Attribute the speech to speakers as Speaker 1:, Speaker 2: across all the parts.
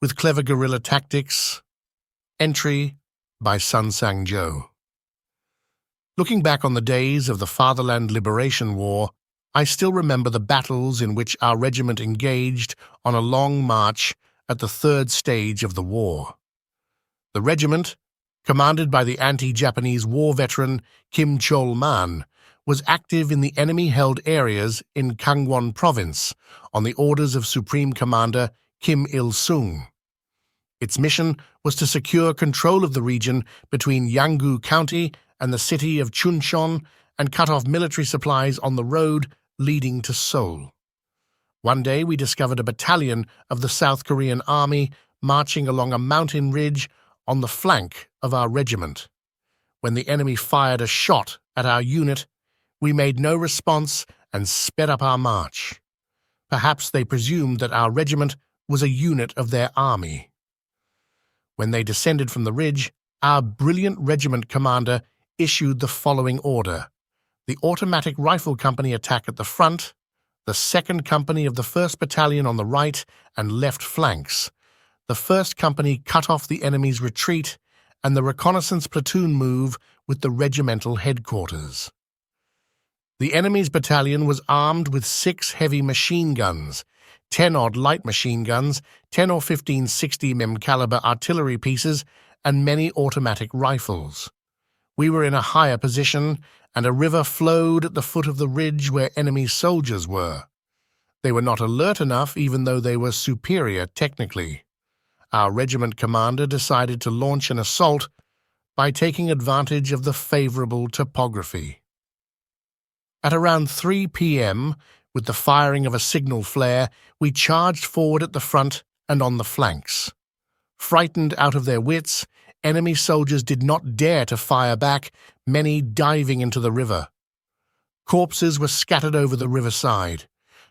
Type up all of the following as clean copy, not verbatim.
Speaker 1: with clever guerrilla tactics. Entry by Sun Sang-jo. Looking back on the days of the Fatherland Liberation War, I still remember the battles in which our regiment engaged on a long march at the third stage of the war. The regiment, commanded by the anti-Japanese war veteran Kim Chol-man, was active in the enemy-held areas in Kangwon Province on the orders of Supreme Commander Kim Il-sung. Its mission was to secure control of the region between Yanggu County and the city of Chuncheon and cut off military supplies on the road leading to Seoul. One day we discovered a battalion of the South Korean Army marching along a mountain ridge on the flank of our regiment. When the enemy fired a shot at our unit, we made no response and sped up our march. Perhaps they presumed that our regiment was a unit of their army. When they descended from the ridge, our brilliant regiment commander issued the following order: the automatic rifle company attack at the front, the 2nd Company of the 1st Battalion on the right and left flanks, the 1st Company cut off the enemy's retreat, and the reconnaissance platoon move with the regimental headquarters. The enemy's battalion was armed with 6 heavy machine guns, 10-odd light machine guns, 10 or 15 60mm caliber artillery pieces, and many automatic rifles. We were in a higher position, and a river flowed at the foot of the ridge where enemy soldiers were. They were not alert enough, even though they were superior technically. Our regiment commander decided to launch an assault by taking advantage of the favorable topography. At around 3 p.m., with the firing of a signal flare, we charged forward at the front and on the flanks. Frightened out of their wits, enemy soldiers did not dare to fire back, many diving into the river. Corpses were scattered over the riverside.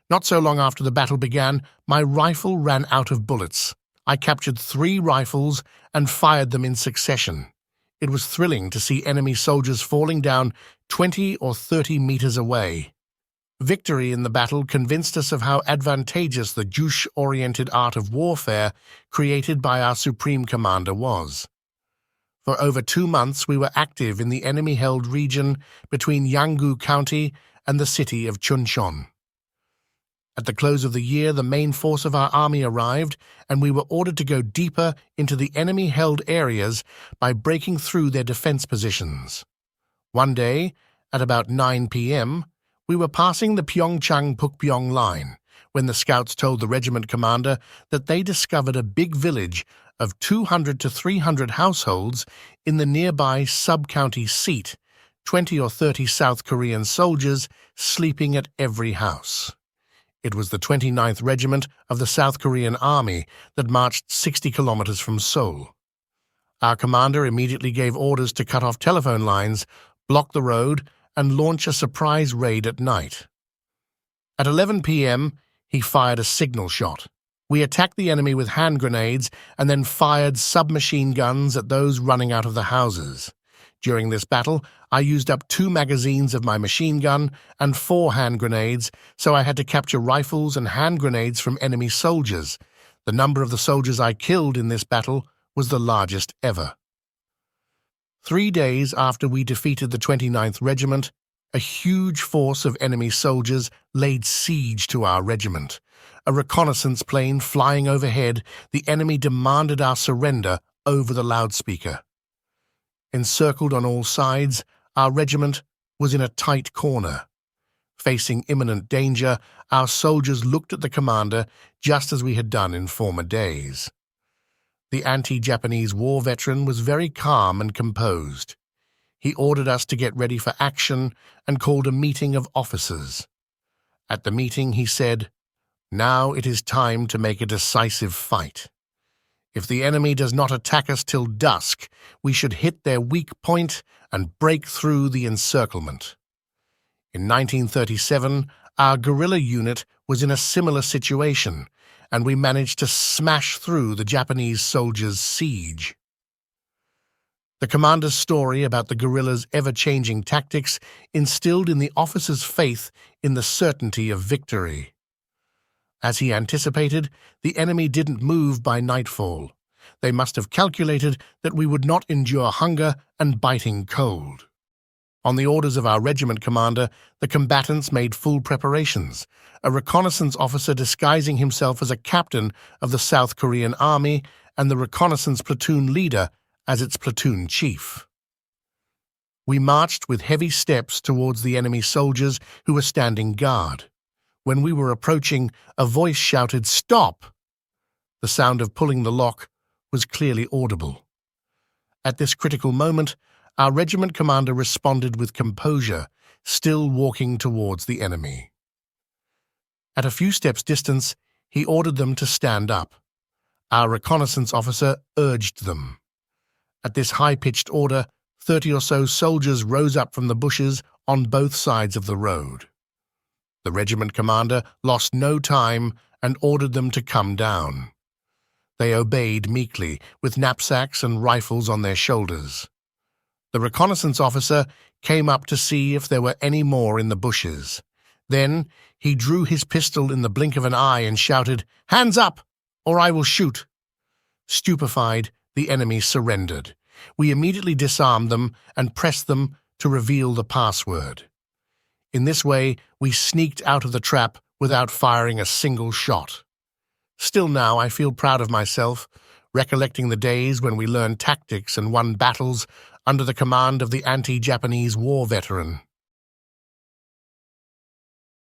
Speaker 1: Not so long after the battle began, my rifle ran out of bullets. I captured 3 rifles and fired them in succession. It was thrilling to see enemy soldiers falling down 20 or 30 meters away. Victory in the battle convinced us of how advantageous the Juche-oriented art of warfare created by our Supreme Commander was. For over 2 months we were active in the enemy-held region between Yanggu County and the city of Chuncheon. At the close of the year, the main force of our army arrived, and we were ordered to go deeper into the enemy-held areas by breaking through their defense positions. One day, at about 9 p.m., we were passing the Pyeongchang-Pukbyong line when the scouts told the regiment commander that they discovered a big village of 200 to 300 households in the nearby sub-county seat, 20 or 30 South Korean soldiers sleeping at every house. It was the 29th Regiment of the South Korean Army that marched 60 kilometers from Seoul. Our commander immediately gave orders to cut off telephone lines, block the road, and launch a surprise raid at night. At 11 p.m., he fired a signal shot. We attacked the enemy with hand grenades and then fired submachine guns at those running out of the houses. During this battle, I used up 2 magazines of my machine gun and 4 hand grenades, so I had to capture rifles and hand grenades from enemy soldiers. The number of the soldiers I killed in this battle was the largest ever. 3 days after we defeated the 29th Regiment, a huge force of enemy soldiers laid siege to our regiment. A reconnaissance plane flying overhead, the enemy demanded our surrender over the loudspeaker. Encircled on all sides, our regiment was in a tight corner. Facing imminent danger, our soldiers looked at the commander just as we had done in former days. The anti-Japanese war veteran was very calm and composed. He ordered us to get ready for action and called a meeting of officers. At the meeting, he said, "Now it is time to make a decisive fight. If the enemy does not attack us till dusk, we should hit their weak point and break through the encirclement." In 1937, our guerrilla unit was in a similar situation, and we managed to smash through the Japanese soldiers' siege. The commander's story about the guerrillas' ever-changing tactics instilled in the officers' faith in the certainty of victory. As he anticipated, the enemy didn't move by nightfall. They must have calculated that we would not endure hunger and biting cold. On the orders of our regiment commander, the combatants made full preparations, a reconnaissance officer disguising himself as a captain of the South Korean army and the reconnaissance platoon leader as its platoon chief. We marched with heavy steps towards the enemy soldiers who were standing guard. When we were approaching, a voice shouted, "Stop!" The sound of pulling the lock was clearly audible. At this critical moment, our regiment commander responded with composure, still walking towards the enemy. At a few steps' distance, he ordered them to stand up. Our reconnaissance officer urged them. At this high-pitched order, 30 or so soldiers rose up from the bushes on both sides of the road. The regiment commander lost no time and ordered them to come down. They obeyed meekly, with knapsacks and rifles on their shoulders. The reconnaissance officer came up to see if there were any more in the bushes. Then he drew his pistol in the blink of an eye and shouted, "Hands up, or I will shoot!" Stupefied, the enemy surrendered. We immediately disarmed them and pressed them to reveal the password. In this way, we sneaked out of the trap without firing a single shot. Still now, I feel proud of myself, recollecting the days when we learned tactics and won battles under the command of the anti-Japanese war veteran.